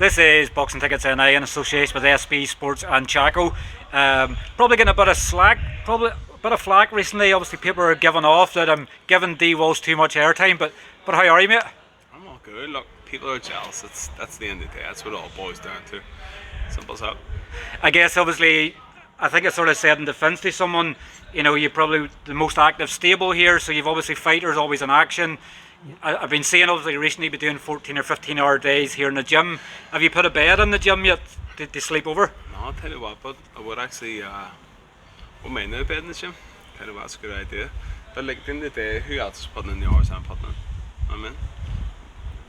This is Boxing Tickets NI in association with SB Sports and Chaco. Probably getting a bit of slack, probably a bit of flack recently. Obviously, people are giving off that I'm giving Dee Walsh too much airtime. But how are you, mate? I'm all good. Look, people are jealous. That's the end of the day. That's what it all boils down to. Simple as that. I guess obviously, I think I sort of said in defence to someone, you know, you're probably the most active stable here, so you've obviously fighters always in action. I've been seeing obviously recently be doing 14 or 15 hour days here in the gym. Have you put a bed in the gym yet to sleep over? No, I'll tell you what, but I would actually wouldn't mind a bed in the gym. Tell you what, that's a good idea. But like at the end of the day, who else is putting in the hours I'm putting in? I mean,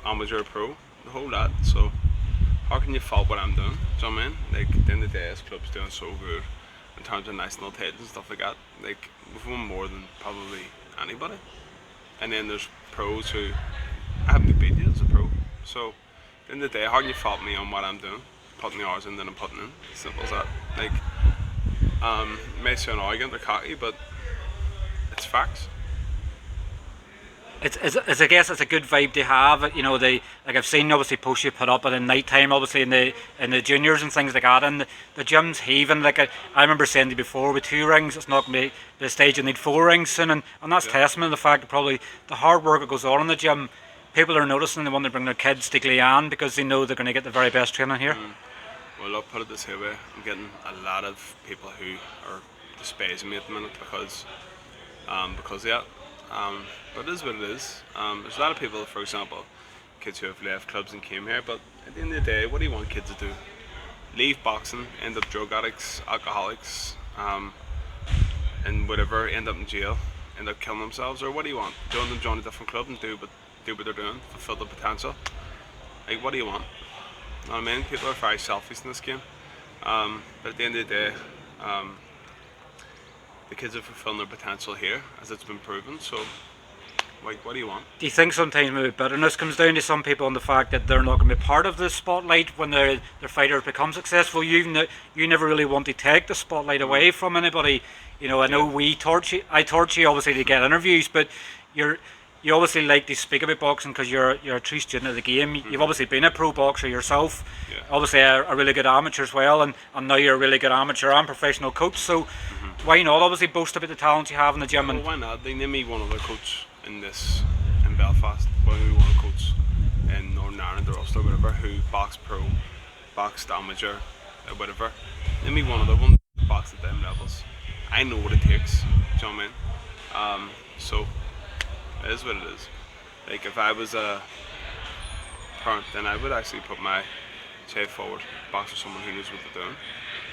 amateur, pro, the whole lot. So how can you fault what I'm doing? Do you know what I mean? Like at the end of the day, this club's doing so good in terms of national titles and stuff like that. Like we've won more than probably anybody. And then there's pros who I haven't beat you as a pro. So at the end of the day, how can you fault me on what I'm doing? Putting the hours in that I'm putting in. Simple as that. Like it may sound arrogant or cocky, but it's facts. It's I guess it's a good vibe to have. You know, like I've seen obviously posts you put up at night time, obviously in the juniors and things like that, and the gym's heaving. Like I remember saying to you before, with 2 rings, it's not going to be the stage you need 4 rings soon, and that's testament to the fact that probably the hard work that goes on in the gym, people are noticing. They want to bring their kids to Glean because they know they're going to get the very best training here. Well, I'll put it this way, I'm getting a lot of people who are despising me at the minute because of that. But it is what it is. There's a lot of people, for example, kids who have left clubs and came here, but at the end of the day, what do you want kids to do? Leave boxing, end up drug addicts, alcoholics, and whatever, end up in jail, end up killing themselves, or what do you want? Join a different club and do what they're doing, fulfill the potential. Like, what do you want? You know what I mean? People are very selfish in this game. But at the end of the day, the kids are fulfilling their potential here, as it's been proven. So, like, what do you want? Do you think sometimes maybe bitterness comes down to some people on the fact that they're not going to be part of the spotlight when their fighters become successful? You never really want to take the spotlight away from anybody. You know, I know I torch you obviously to get interviews, but you obviously like to speak about boxing because you're a true student of the game. You've obviously been a pro boxer yourself, obviously a really good amateur as well, and now you're a really good amateur and professional coach. So why not obviously boast about the talent you have in the gym? Well, why not? They name me one other coach in Belfast. Why we want a coach in Northern Ireland or Ulster, whatever, who boxed pro, boxed amateur, whatever. Name me one other one boxed at them levels. I know what it takes. Do you know what I mean? So it is what it is. Like if I was a parent, then I would actually put my child forward, box with someone who knows what they're doing.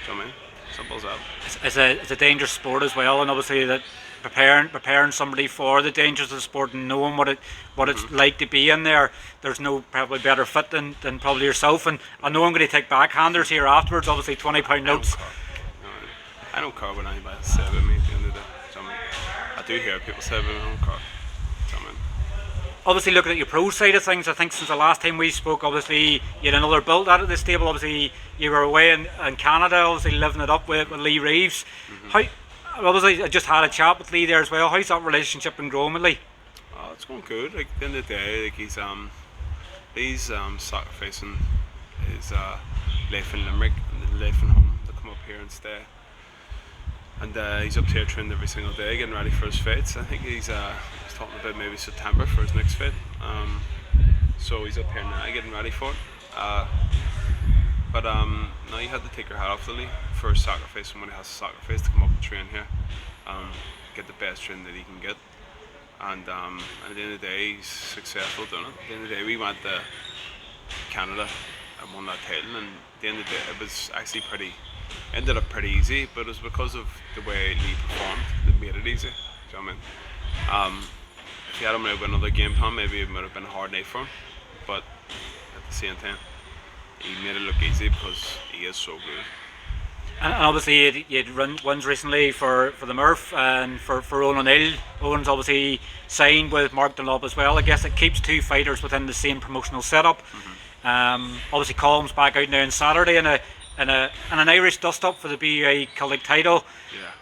Do you know what I mean? Simple as that. It's a dangerous sport as well, and obviously that preparing somebody for the dangers of the sport and knowing what it's like to be in there. There's no probably better fit than probably yourself. And I know I'm going to take backhanders here afterwards. Obviously, £20 notes. I don't care what anybody says about me at the end of the day. Do you know what I mean? I do hear people say about me, I don't care. Do you know what I mean? Obviously, looking at your pro side of things, I think since the last time we spoke, obviously you had another build out of the stable. Obviously, you were away in Canada, obviously living it up with Lee Reeves. Obviously, I just had a chat with Lee there as well. How's that relationship been growing with Lee? It's going good. Like at the end of the day, like he's sacrificing his life in Limerick and life in home to come up here and stay. And he's up here training every single day, getting ready for his fights. I think he's talking about maybe September for his next fight. So he's up here now, getting ready for it. But now you have to take your hat off to Lee for sacrificing what he has to sacrifice to come up and train here, get the best training that he can get. And at the end of the day, he's successful doing it. At the end of the day, we went to Canada and won that title, and at the end of the day, it was actually ended up pretty easy, but it was because of the way Lee performed that made it easy. Do you know what I mean? If he had him with another game plan, maybe it would have been a hard night for him, but at the same time, he made it look easy because he is so good. And obviously you had wins recently for the Murph and for Owen Neill. Owen's obviously signed with Mark Dunlop as well. I guess it keeps 2 fighters within the same promotional setup. Obviously Colm's back out now on Saturday in an Irish dust-up for the BUA Celtic title.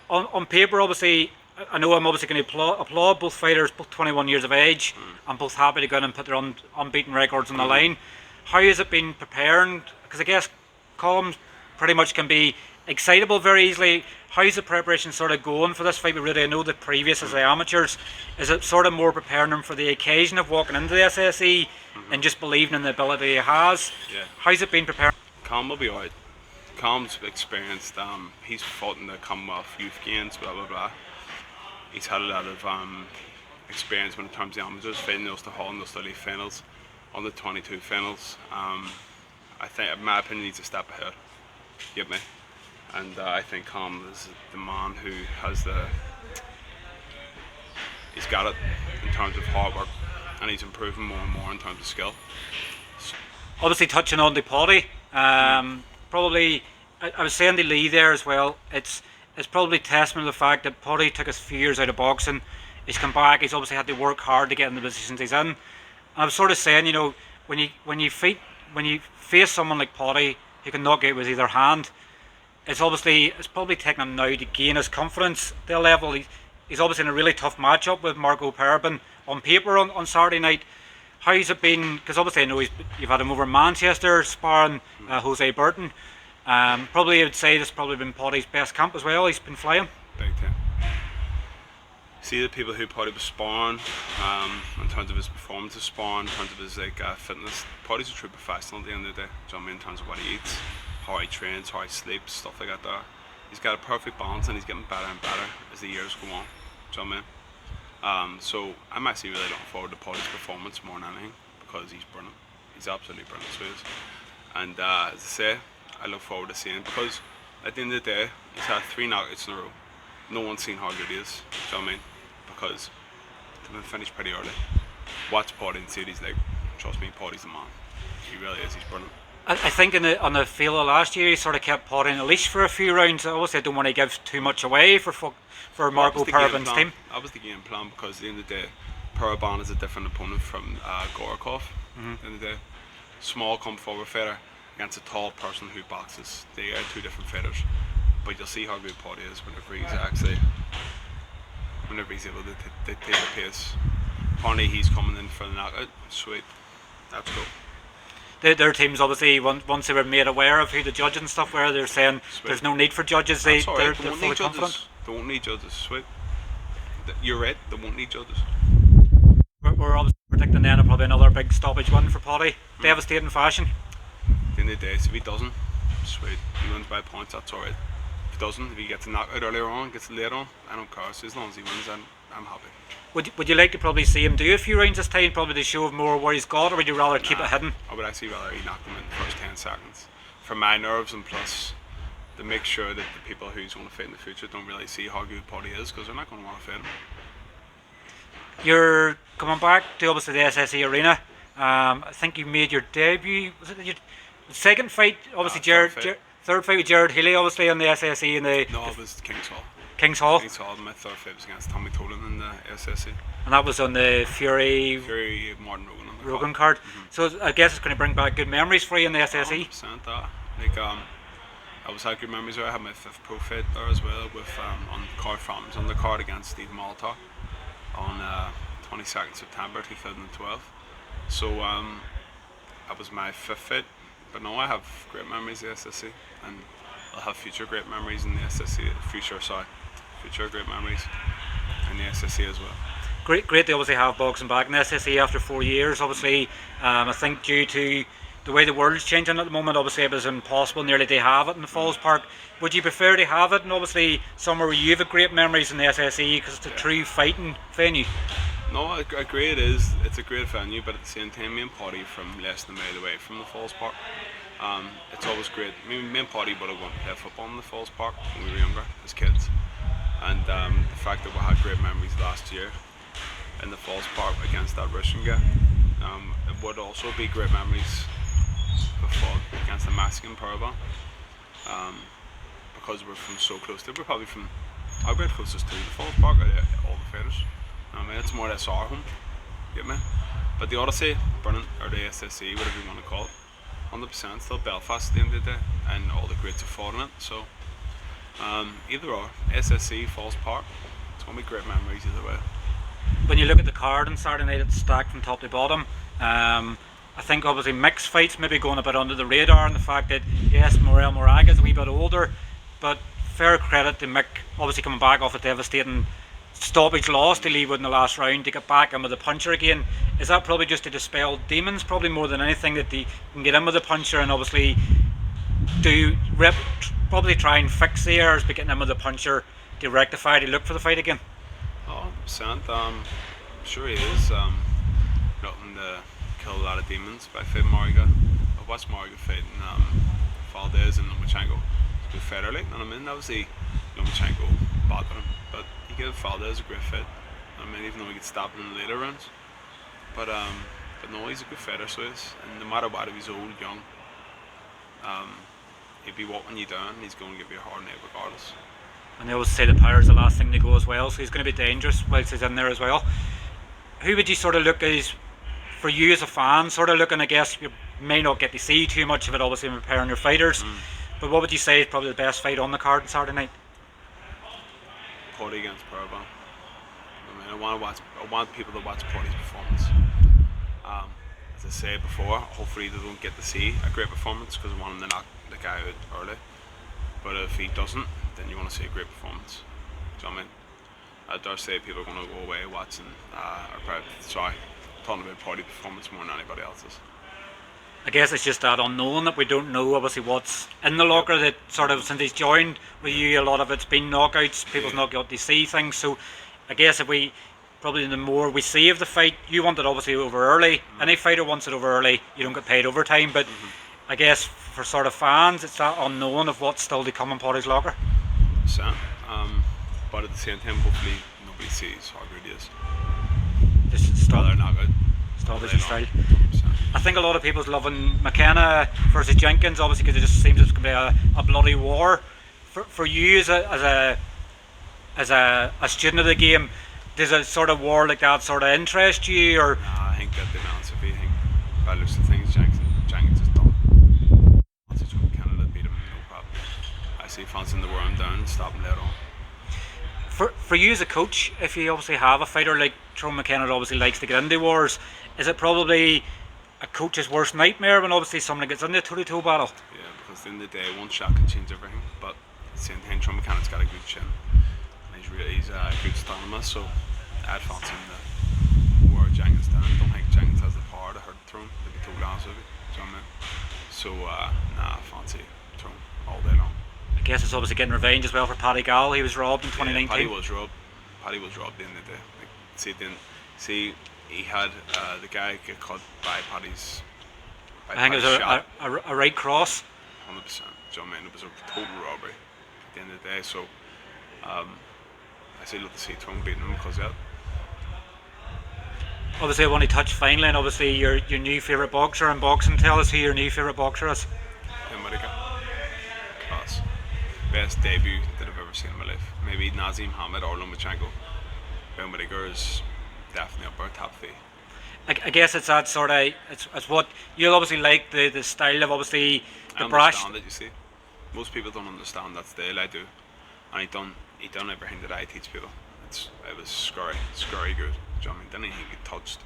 On paper, obviously, I know I'm obviously going to applaud both fighters, both 21 years of age, and both happy to go in and put their unbeaten records on the line. How has it been preparing? Because I guess Colm pretty much can be excitable very easily. How's the preparation sort of going for this fight with Rudy? I know that previous as the amateurs, is it sort of more preparing them for the occasion of walking into the SSE and just believing in the ability he has? Yeah. How's it been preparing? Colm will be alright. Colm's experienced. He's fought in the Commonwealth Youth Games, blah blah blah. He's had a lot of experience when it comes to amateurs, fighting the Ulster Hall in the Ulster League finals, on the 22 finals. I think, in my opinion, he's a step ahead. Get me? And I think Colm is the man who has he's got it in terms of hard work, and he's improving more and more in terms of skill. Obviously touching on the potty, probably I was saying to Lee there as well. It's probably testament to the fact that Potty took us a few years out of boxing. He's come back. He's obviously had to work hard to get in the positions he's in. And I was sort of saying, you know, when you face someone like Potty who can knock out with either hand, it's probably taken him now to gain his confidence to a level. He's obviously in a really tough matchup with Marco Perabin on paper on Saturday night. How's it been? Because obviously I know you've had him over in Manchester sparring Jose Burton. Probably I would say this has probably been Potty's best camp as well. He's been flying. Big time. See the people who Potty was sparring, in terms of his performance of sparring, in terms of his fitness. Potty's a true professional at the end of the day. Do you know what I mean? In terms of what he eats, how he trains, how he sleeps, stuff like that. There, he's got a perfect balance, and he's getting better and better as the years go on. Do you know what I mean? So I'm actually really looking forward to Potty's performance more than anything, because he's brilliant. He's absolutely brilliant, so he is. And as I say, I look forward to seeing him, because at the end of the day, he's had 3 knockouts in a row. No one's seen how good he is. Do you know what I mean? Because they've been finished pretty early. Watch Potty and see what he's like. Trust me, Potty's the man. He really is. He's brilliant. I think on the field of last year, he sort of kept Potty in a leash for a few rounds. Obviously, I don't want to give too much away for Marco Perabin's team. That was the game plan, because at the end of the day, Perabin is a different opponent from Gorokov. At the end of the day, small come forward fighter against a tall person who boxes. They are 2 different fighters. But you'll see how good Potty is whenever he's able to take the pace. Apparently he's coming in for the knockout. Sweet. Let's go. Their teams obviously, once they were made aware of who the judges and stuff were, they're saying Sweet. There's no need for judges. They're fully confident. They won't need judges. Sweet. You're right. They won't need judges. We're obviously predicting then probably another big stoppage win for Potty. Devastating fashion. At the end of the day, if he doesn't, sweet. He wins by points. That's alright. If he doesn't, if he gets a knockout earlier on, gets it later on, I don't care. So as long as he wins, I'm happy. Would you like to probably see him do a few rounds this time, probably to show more where he's got, or would you rather keep it hidden? I would actually rather he knocked him in the first 10 seconds. For my nerves, and plus to make sure that the people who's going to fight in the future don't really see how good Potty is, because they're not going to want to fight him. You're coming back to obviously the SSE arena. I think you made your debut. Was it your second fight? Obviously, third fight with Jared Healy, obviously on the SSE and the. No, it was King's Hall. King's Hall. My third fight was against Tommy Tolan in the SSE. And that was on the Fury Martin Rogan on the Rogan card. So I guess it's going to bring back good memories for you in the SSE. 100% that. I was had good memories there. I had my 5th pro fight there as well with on the card against Stephen Molotov on 22nd September 2012. So that was my 5th fight. But no, I have great memories of the SSE, and I'll have future great memories in the SSE. Future great memories in the SSE as well. Great to obviously have boxing back in the SSE after 4 years. Obviously, I think due to the way the world's changing at the moment, obviously it was impossible nearly to have it in the Falls Park. Would you prefer to have it? And obviously somewhere where you have great memories in the SSE, because it's a true fighting venue. No, I agree it is. It's a great venue, but at the same time, me and Potty from less than a mile away from the Falls Park. It's always great. Me and Potty would have gone to play football in the Falls Park when we were younger, as kids. And the fact that we had great memories last year in the Falls Park against that Russian guy, it would also be great memories before against the Mexican Perabin. Because we're from so close to it. We're probably from our great closest to the Falls Park, all the fighters. I mean, it's more or less our home, get me? But the Odyssey, Burnham, or the SSE, whatever you want to call it, 100% still Belfast at the end of the day, and all the greats have fought in it. So either or, SSE, Falls Park, it's going to be great memories either way. When you look at the card on Saturday night, it's stacked from top to bottom. I I think obviously mixed fights maybe going a bit under the radar, and the fact that yes, Morel Moraga's a wee bit older, but fair credit to Mick, obviously coming back off a devastating stoppage loss to Leewood in the last round to get back in with the puncher again. Is that probably just to dispel demons, probably more than anything, that they can get in with the puncher and obviously probably try and fix the errors by getting in with the puncher to rectify, to look for the fight again? 100%. Sure he is. Looking to kill a lot of demons by fighting Mariga. I watched Mariga fighting Valdez and Lomachenko. It's a good fighter, like, you know what I mean? Obviously, Lomachenko bothered him, but he gave Valdez a great fight. I mean, even though he gets stopped in the later rounds. But no, he's a good fighter, so he is. And no matter what, if he's old, young, he'll be walking you down. He's going to give you a hard night regardless. And they always say the power's the last thing to go as well, so he's going to be dangerous whilst he's in there as well. Who would you sort of look as, for you as a fan, sort of looking, I guess you may not get to see too much of it obviously in preparing your fighters, but what would you say is probably the best fight on the card on Saturday night? Paddy against Powerbomb. I mean, I want people to watch Paddy's performance. As I said before, hopefully they don't get to see a great performance because I want him to knock the guy out early. But if he doesn't, then you want to see a great performance. Do you know what I mean? I dare say people are going to go away watching, talking about Paddy performance more than anybody else's. I guess it's just that unknown that we don't know obviously what's in the locker, that sort of since he's joined with you, a lot of it's been knockouts, people's not got to see things. So I guess if we, probably the more we see of the fight, you want it obviously over early. Any fighter wants it over early, you don't get paid overtime, but I guess for sort of fans, it's that unknown of what's still to come in Paddy's locker. So, but at the same time, hopefully nobody sees how good he is. Just stop Stop his style. I think a lot of people's loving McKenna versus Jenkins, obviously, because it just seems it's going to be a bloody war. For you as a student of the game, does a sort of war like that sort of interest you, or? Nah, I think that the balance of everything, by the looks of things, Jenkins is done. Once he's from Canada, beat him, no problem. I see fans in the worm down, stop him later on. For you as a coach, if you obviously have a fighter like Tyrone McKenna that obviously likes to get into wars, is it probably a coach's worst nightmare when obviously someone gets into a toe-to-toe battle? Yeah, because at the end of the day, one shot can change everything, but at the same time, Tyrone McKenna's got a good chin. And he's a good stamina, so I'd fancy him to wear Jenkins down. I don't think Jenkins has the power to hurt Tyrone, to be totally honest with you. Do you know what I mean? So, I fancy Tyrone all day long. I guess it's obviously getting revenge as well for Paddy Gall. He was robbed in 2019. Paddy was robbed. Paddy was robbed at the end of the day. He had the guy get caught by Paddy's. I think it was a right cross. 100%. Do you know what I mean? It was a total robbery at the end of the day. So, I still love to see Tyrone beating him because of that. Obviously, I want to touch finally, and obviously your new favourite boxer in boxing. Tell us who your new favourite boxer is. Whittaker. Class. Best debut that I've ever seen in my life. Maybe Nazim Hamid or Lomachenko. Whittaker is definitely up our top three. I guess it's that sort of, it's what you'll obviously like, the style of obviously the I brash. understand it, you see. Most people don't understand that style. I do, and he done everything that I teach people. It was scary good. Do you know what I mean? Didn't even get touched.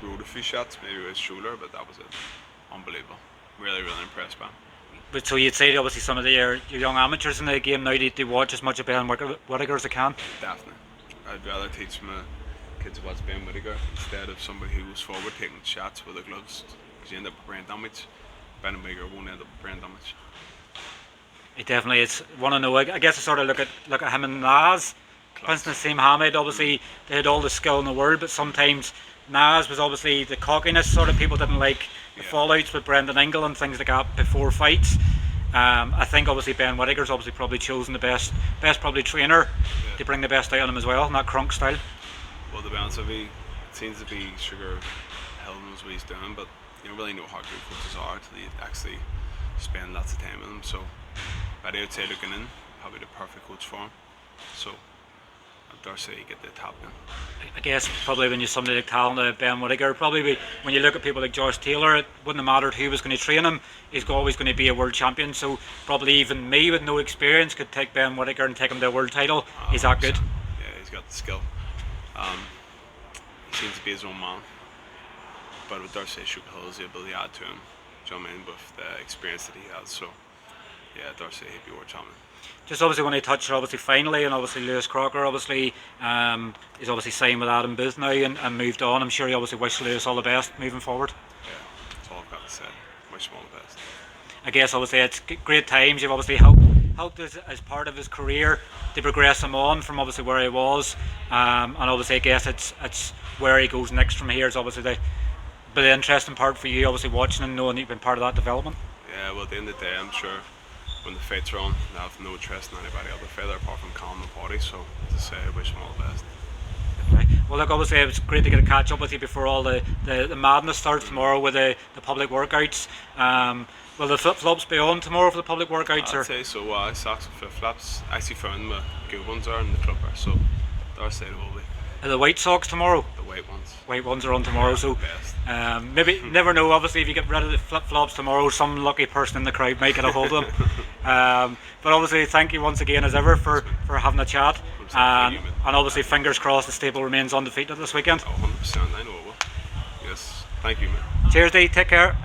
Rode a few shots, maybe with his shoulder, but that was it. Unbelievable. Really impressed by him. But so you'd say obviously some of your young amateurs in the game now they watch as much of Ben Whittaker as they can? Definitely. I'd rather teach my kids to watch Ben Whittaker instead of somebody who was forward taking shots with the gloves, because you end up with brain damage. Ben Whittaker won't end up with brain damage. It definitely is. Want to know? I guess I sort of look at him and Naz. For instance, Nassim Hamed, obviously they had all the skill in the world, but sometimes Naz was obviously the cockiness sort of. People didn't like the fallouts with Brendan Ingle and things like that before fights. I think obviously Ben Whittaker's obviously probably chosen the best probably trainer to bring the best out of him as well, in that crunk style. Well, to be honest with you, it seems to be Sugar Hill knows what he's doing, but you don't really know how good coaches are until you actually spend lots of time with them. So, I'd say looking in, probably the perfect coach for him. So, I dare say you get the top in. I guess probably when you're somebody like talented Ben Whittaker, probably when you look at people like Josh Taylor, it wouldn't have mattered who was going to train him. He's always going to be a world champion. So probably even me with no experience could take Ben Whittaker and take him to a world title. He's that good. Yeah, he's got the skill. He seems to be his own man. but with Darcy Shukill is able to add to him. Do you know what I mean? With the experience that he has. So yeah, Darcy he'd be world champion. Just obviously when he touched obviously finally, and obviously Lewis Crocker obviously he's obviously signed with Adam Booth now and moved on. I'm sure he obviously wished Lewis all the best moving forward. Yeah, that's all I've got to say. Wish him all the best. I guess obviously it's great times. You've obviously helped as part of his career to progress him on from obviously where he was, and obviously I guess it's where he goes next from here is obviously the interesting part for you, obviously watching and knowing you've been part of that development. Yeah, well at the end of the day I'm sure when the fights are on they have no interest in anybody else further apart from Colm and Paddy, so as I say I wish him all the best. Okay. Well look, obviously it was great to get a catch up with you before all the madness starts tomorrow with the public workouts. Will the flip-flops be on tomorrow for the public workouts? I'd say so. Socks and flip-flops. I actually found my good ones are in the club, so I'd say they will be. Are the white socks tomorrow? The white ones. White ones are on tomorrow, Yeah, so maybe never know. Obviously, if you get rid of the flip-flops tomorrow, some lucky person in the crowd might get a hold of them. But obviously, thank you once again as ever for having a chat, and obviously fingers crossed the stable remains undefeated this weekend. Oh, 100%. I know it will. Yes. Thank you, man. Cheers, Dee. Take care.